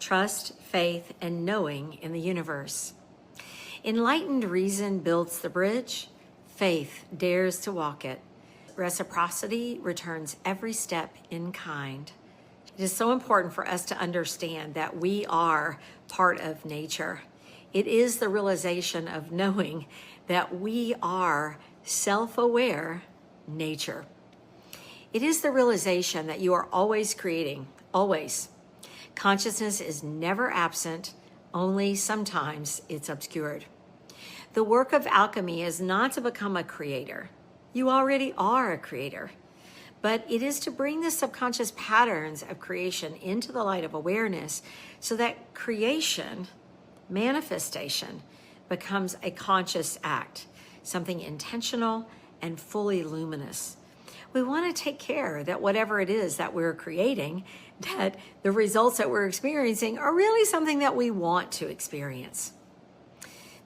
trust, faith, and knowing in the universe. Enlightened reason builds the bridge. Faith dares to walk it. Reciprocity returns every step in kind. It is so important for us to understand that we are part of nature. It is the realization of knowing that we are self-aware nature. It is the realization that you are always creating, always. Consciousness is never absent, only sometimes it's obscured. The work of alchemy is not to become a creator. You already are a creator. But it is to bring the subconscious patterns of creation into the light of awareness so that creation, manifestation, becomes a conscious act, something intentional and fully luminous. We want to take care that whatever it is that we're creating, that the results that we're experiencing are really something that we want to experience.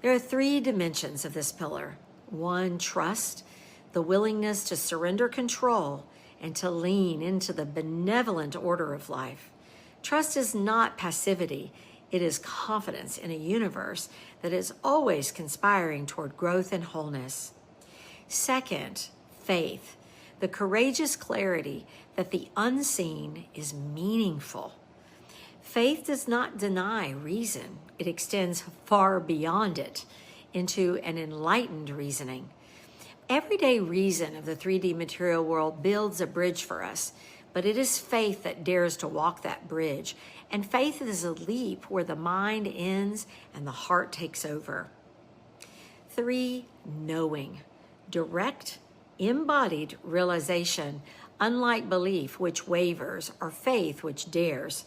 There are 3 dimensions of this pillar. 1, trust, the willingness to surrender control and to lean into the benevolent order of life. Trust is not passivity. It is confidence in a universe that is always conspiring toward growth and wholeness. 2nd, faith, the courageous clarity that the unseen is meaningful. Faith does not deny reason. It extends far beyond it into an enlightened reasoning. Everyday reason of the 3D material world builds a bridge for us, but it is faith that dares to walk that bridge. And faith is a leap where the mind ends and the heart takes over. 3, knowing, direct, embodied realization, unlike belief, which wavers, or faith, which dares.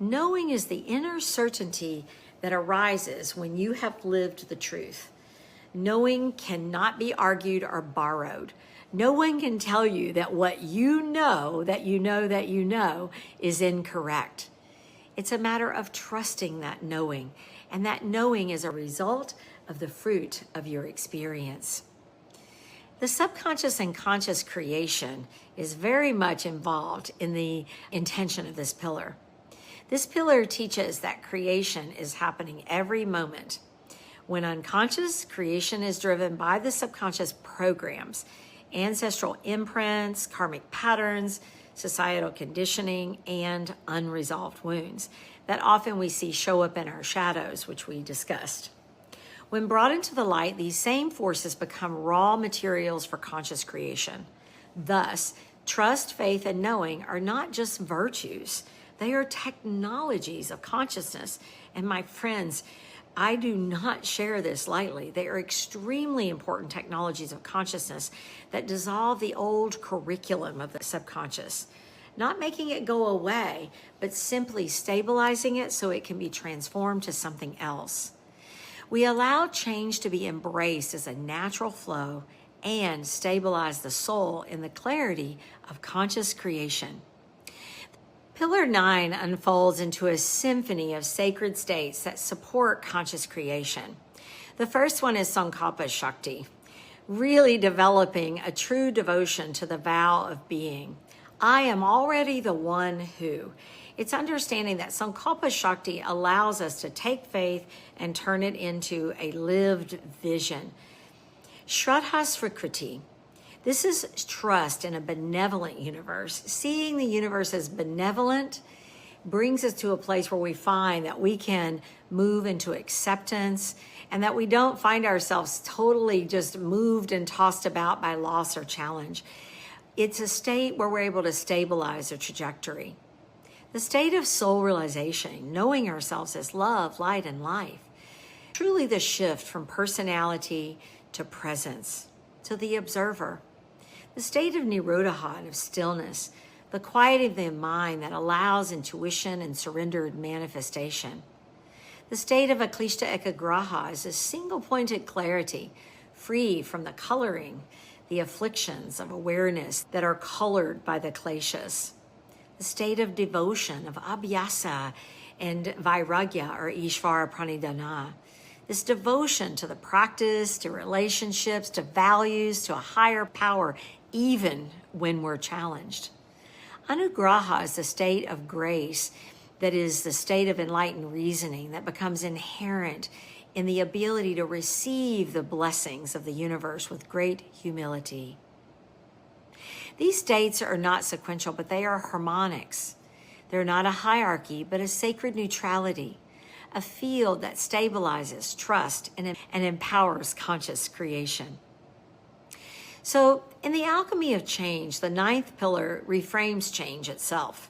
Knowing is the inner certainty that arises when you have lived the truth. Knowing cannot be argued or borrowed. No one can tell you that what you know, that you know, that you know is incorrect. It's a matter of trusting that knowing, and that knowing is a result of the fruit of your experience. The subconscious and conscious creation is very much involved in the intention of this pillar. This pillar teaches that creation is happening every moment. When unconscious, creation is driven by the subconscious programs, ancestral imprints, karmic patterns, societal conditioning, and unresolved wounds that often we see show up in our shadows, which we discussed. When brought into the light, these same forces become raw materials for conscious creation. Thus, trust, faith, and knowing are not just virtues. They are technologies of consciousness. And my friends, I do not share this lightly. They are extremely important technologies of consciousness that dissolve the old curriculum of the subconscious, not making it go away, but simply stabilizing it so it can be transformed to something else. We allow change to be embraced as a natural flow and stabilize the soul in the clarity of conscious creation. Pillar 9 unfolds into a symphony of sacred states that support conscious creation. The first one is Sankalpa Shakti, really developing a true devotion to the vow of being. I am already the one who. It's understanding that Sankalpa Shakti allows us to take faith and turn it into a lived vision. Shraddha Srikriti. This is trust in a benevolent universe. Seeing the universe as benevolent brings us to a place where we find that we can move into acceptance and that we don't find ourselves totally just moved and tossed about by loss or challenge. It's a state where we're able to stabilize a trajectory. The state of soul realization, knowing ourselves as love, light, and life. Truly the shift from personality to presence, to the observer. The state of nirodha and of stillness, the quiet of the mind that allows intuition and surrendered manifestation. The state of aklishta ekagraha is a single-pointed clarity, free from the coloring, the afflictions of awareness that are colored by the kleshas. The state of devotion, of abhyasa and vairagya, or ishvara pranidhana. This devotion to the practice, to relationships, to values, to a higher power, even when we're challenged. Anugraha is the state of grace that is the state of enlightened reasoning that becomes inherent in the ability to receive the blessings of the universe with great humility. These states are not sequential, but they are harmonics. They're not a hierarchy, but a sacred neutrality, a field that stabilizes trust and empowers conscious creation. So, in the alchemy of change, the ninth pillar reframes change itself.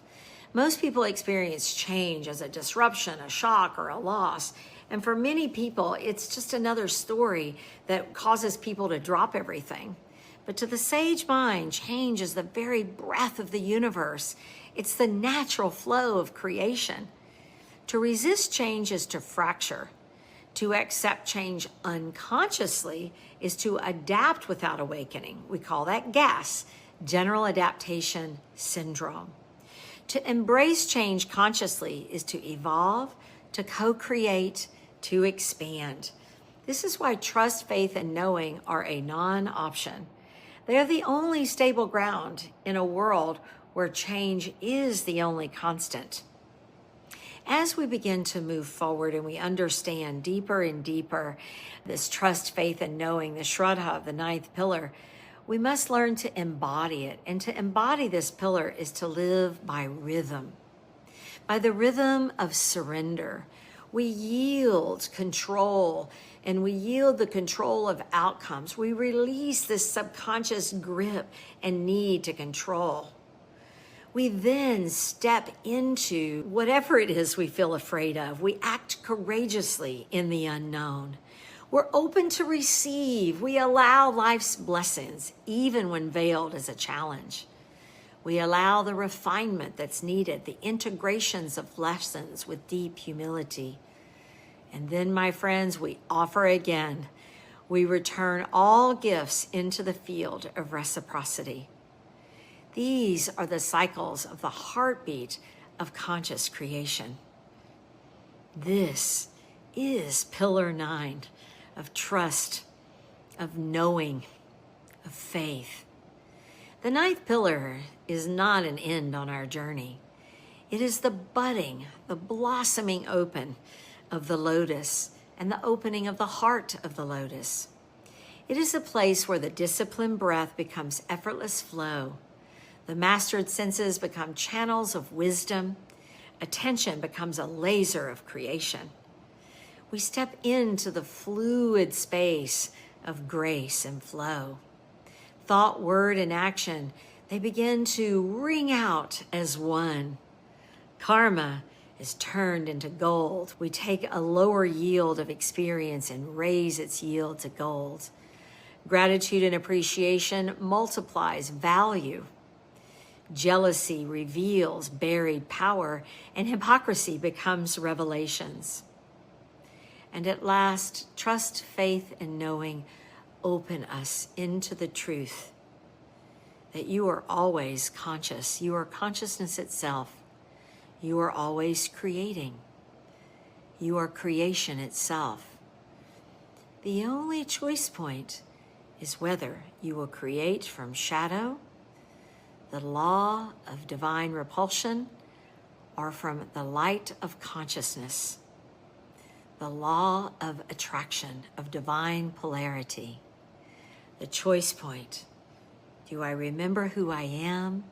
Most people experience change as a disruption, a shock, or a loss. And for many people, it's just another story that causes people to drop everything. But to the sage mind, change is the very breath of the universe. It's the natural flow of creation. To resist change is to fracture. To accept change unconsciously is to adapt without awakening. We call that GAS, General Adaptation Syndrome. To embrace change consciously is to evolve, to co-create, to expand. This is why trust, faith, and knowing are a non-option. They are the only stable ground in a world where change is the only constant. As we begin to move forward and we understand deeper and deeper this trust, faith, and knowing, the Shraddha of the ninth pillar, we must learn to embody it. And to embody this pillar is to live by rhythm. By the rhythm of surrender, we yield control and we yield the control of outcomes. We release this subconscious grip and need to control. We then step into whatever it is we feel afraid of. We act courageously in the unknown. We're open to receive. We allow life's blessings, even when veiled as a challenge. We allow the refinement that's needed, the integrations of lessons with deep humility. And then, my friends, we offer again. We return all gifts into the field of reciprocity. These are the cycles of the heartbeat of conscious creation. This is Pillar 9 of trust, of knowing, of faith. The ninth pillar is not an end on our journey. It is the budding, the blossoming open of the lotus and the opening of the heart of the lotus. It is a place where the disciplined breath becomes effortless flow. The mastered senses become channels of wisdom. Attention becomes a laser of creation. We step into the fluid space of grace and flow. Thought, word, and action, they begin to ring out as one. Karma is turned into gold. We take a lower yield of experience and raise its yield to gold. Gratitude and appreciation multiplies value. Jealousy reveals buried power, and hypocrisy becomes revelations. And at last, trust, faith, and knowing open us into the truth that you are always conscious. You are consciousness itself. You are always creating. You are creation itself. The only choice point is whether you will create from shadow, the law of divine repulsion, or from the light of consciousness, the law of attraction, of divine polarity. The choice point. Do I remember who I am?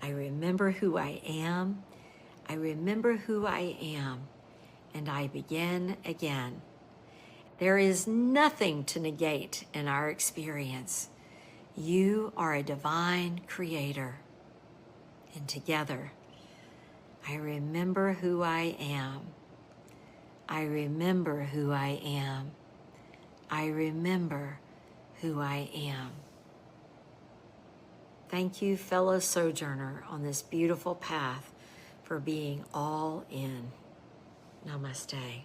I remember who I am. I remember who I am. And I begin again. There is nothing to negate in our experience. You are a divine creator. And together, I remember who I am. I remember who I am. I remember who I am. Thank you, fellow sojourner on this beautiful path, for being all in. Namaste.